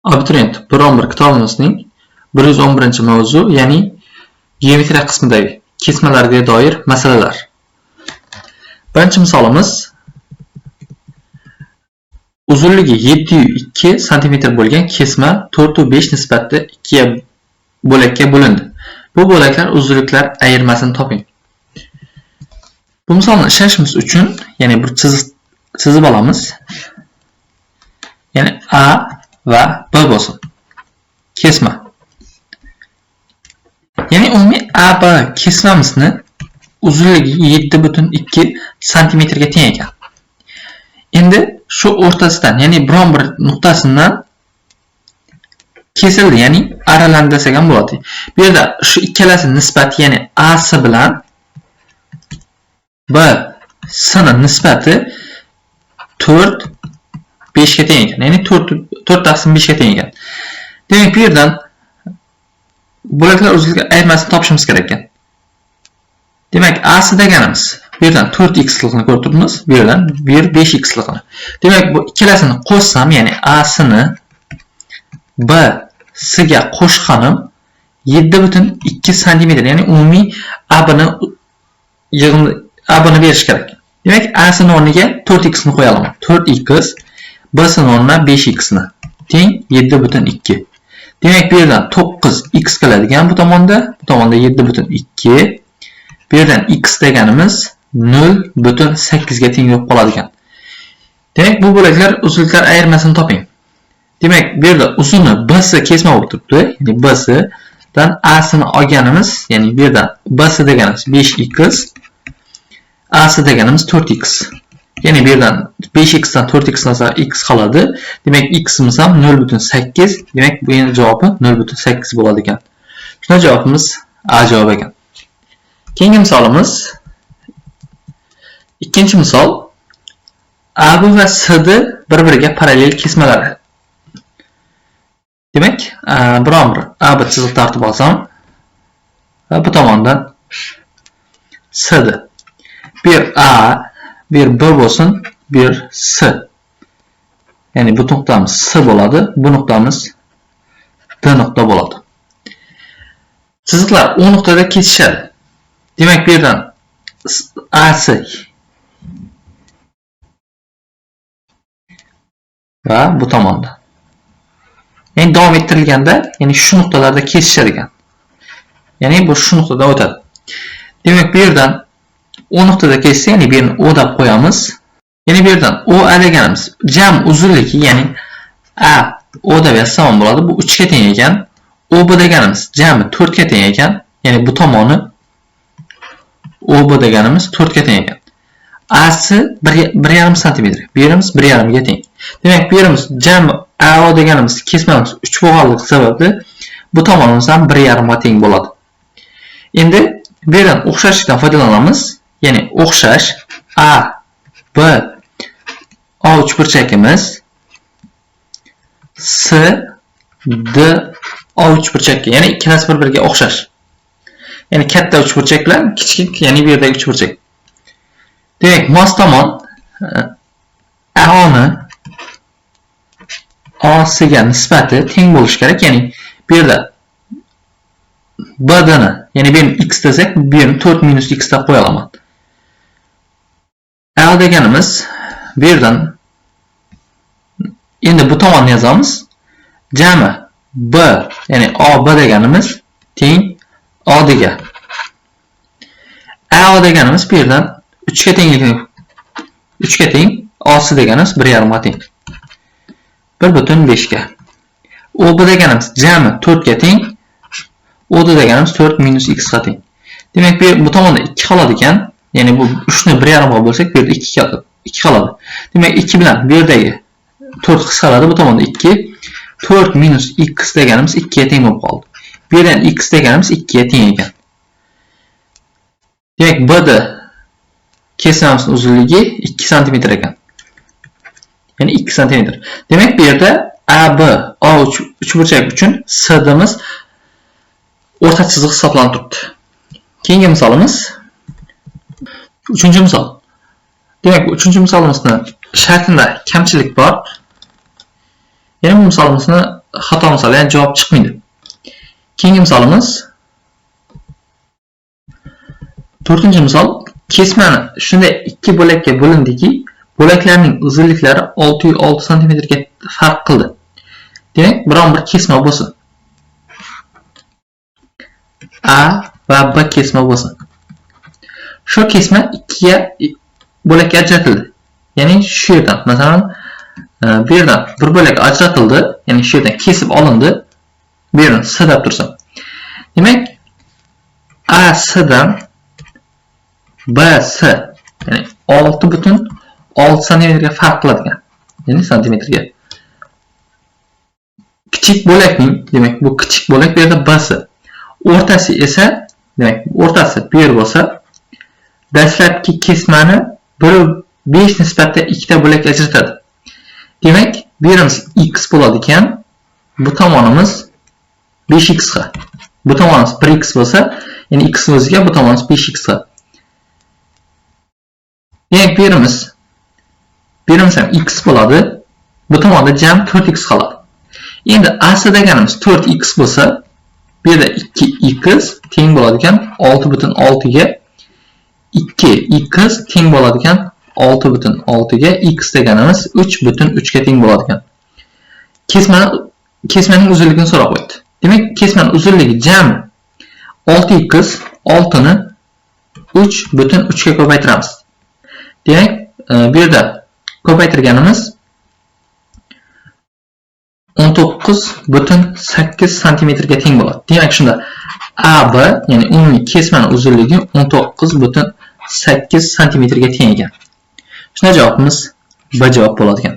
Abituriyent, biron bir kitobimizning 111-mavzu, ya'ni geometriya qismidagi kesmalarga doir masalalar. Birinchi misolimiz uzunligi 702 cm bo'lgan kesma 4/5 nisbatda 2 bo'lakka bo'lindi. Bu bo'laklar uzunliklar ayirmasini toping. Bu misolni ishlatishimiz uchun, ya'ni bir chizib olamiz. Ya'ni A va B bo'lsin. Kesma. Ya'ni umumiy AB kesmamizni uzunligi 7,2 cm ga teng ekan. Endi shu o'rtasidan, ya'ni biron bir nuqtasidan kesildi, ya'ni aralandi desak ham bo'ladi. Bu yerda shu ikkalasi nisbati, ya'ni AC bilan B C ning nisbati 4 5 ga teng ekan. Ya'ni 4/5 ga teng ekan. Demak, bu yerdan bo'laklar uzunligi ayirmasini topishimiz kerak ekan. Demak, AC deganimiz bu yerdan 4x ligini ko'rib turibmiz, bu yerdan 5x ligini. Demak, bu ikkalasini qo'shsam, ya'ni AC ni B C ga qo'shganim 7,2 cm, ya'ni umumiy AB ni yig'ini AB ni berish kerak. Demak, AC ni o'rniga 4x ni qo'yalım. 4x B C ni o'rniga 5x ni teng 7,2. Demak, bu yerdan 9x keladigan bu tomonda 7,2. Bu yerdan x deganimiz 0,8 ga teng bo'lib qoladi ekan. Demak, bu bo'laklar uzunliklar ayirmasini toping. Demak, bu yerda uzuni BC kesma bo'lib turibdi. Ya'ni BC dan AC ni olganimiz, ya'ni bu yerdan BC deganimiz 5x, AC deganimiz 4x. Ya'ni bu yerdan 5x dan 4x olsa x qoladi. Demak, x'imiz ham 0,8. Demak, bu endi javobi 0,8 bo'ladi ekan. Shuna javobimiz A javobi ekan. Keyingi misolimiz ikkinchi misol. AB va CD bir-biriga parallel kesmalari. Demak, biron bir AB chiziq tortib olsam va bu tomondan CD. Bir A, bir B bo'lsin, bir C. Ya'ni bu nuqtamiz C bo'ladi, bu nuqtamiz D nuqta bo'ladi. Chiziqlar o nuqtada kesishadi. Demak, bu yerdan AC va bu tomonda. Ya'ni davom ettirilganda, ya'ni shu nuqtalarda kesishar ekan. Ya'ni bu shu nuqtadan o'tadi. Demak, bu yerdan o nuqtada kessa, ya'ni bu yerni O deb qo'yamiz. Ya'ni bu yerdan OA deganimiz jam uzunligi, ya'ni A O deb yozsam bo'ladi. Bu 3 ga teng ekan. OB deganimiz jami 4 ga teng ekan. Ya'ni bu tomoni OB deganimiz 4 ga teng ekan. AC 1,5 cm, bu yerimiz 1,5 ga teng. Demak, bu yerimiz jami AO deganimiz kesmamiz 3 bo'lganligi sababli bu tomonimiz ham 1,5 ga teng bo'ladi. Endi bu yerdan o'xshashlikdan foydalanamiz. Ya'ni o'xshash A B O uchburchakimiz C D O uchburchakka, ya'ni ikkalasi bir-biriga o'xshash. Ya'ni katta uchburchak bilan kichik, ya'ni bu yerdagi uchburchak. Demak, mos tomon AO ni AC ga nisbati teng bo'lishi kerak. Ya'ni bu yerda BD ni, ya'ni bu yerni x desak, bu yerni 4 minus x deb qo'ya olaman. L deganimiz bu yerdan endi bu tomonni yozamiz. Jami B, ya'ni AB deganimiz teng AD ga. AO deganimiz bu yerdan 3 ga tengligi 3 ga teng, AC deganimiz 1,5 ga teng. 1,5 ga. OB deganimiz jami 4 ga teng, OD deganimiz 4 minus x ga teng. Demak, bu tomonda 2 qoladi ekan. Ya'ni bu 3 ni 1,5 ga bo'lsak, bu yerda 2 qoladi. Demak, 2 bilan bu yerdagi 4 qisqaradi, bu tomonda 2. 4 minus x deganimiz 2 ga teng bo'lib qoldi. Bu yerdan x deganimiz 2 ga teng ekan. Demak, BD kesmamizning uzunligi 2 cm ekan. Ya'ni 2 cm. Demak, bu yerda AB O uchburchak uchun CD'miz o'rta chiziq hisoblanib turibdi. Keyingi misolimiz uchinchi misol. Demak, uchinchi misolimizni shartida kamchilik bor. Yana bu misolimizni xato misol, ya'ni javob chiqmaydi. Keyingi misolimiz 4-misol, kesmani shunday ikki bo'lakka bo'lindiki, bo'laklarning uzunliklari 606 cm ga farq qildi. Demak, biron bir kesma bo'lsin. A va B kesma bo'lsin. Shu kesma ikkiga bo'lakka ajratildi. Ya'ni shu yerdan, masalan, bu yerdan bir bo'lak ajratildi, ya'ni shu yerdan kesib olindi. Bu yerdan S deb tursa. Demak, A S dan B S, ya'ni 6,6 cm ga farq qiladigan. Ya'ni santimetrga. Kichik bo'lakning, demak, bu kichik bo'lak bu yerda B S. O'rtasi esa, demak, o'rtasi bu yer bo'lsa, dastlabki kesmani 1/5 nisbatda ikkita bo'lak ajratadi. Demak, bu yerimiz x bo'ladi ekan, bu tomonimiz 5x. Bu tomonimiz 1x bo'lsa, ya'ni x o'ziga bu tomonimiz 5x. Demak, bu yerimiz ham x bo'ladi. Bu tomonda jam 4x qoladi. Endi AC deganimiz 4x bo'lsa, bu yerda 2x teng bo'ladi ekan 6,6 ga 2x teng bo'ladi ekan 6,6 ga x deganimiz 3,3 ga teng bo'ladi ekan. Kesmaning uzunligini so'rab qo'ydi. Demak, kesmaning uzunligi jami 6x, 6 ni 3,3 ga ko'paytiramiz. Demak, bu yerda ko'paytirganimiz 19,8 cm ga teng bo'ladi. Demak, shunda AB, ya'ni umumiy kesmaning uzunligi 19,8 cm ga teng ekan. Shunda javobimiz B javob bo'ladi ekan.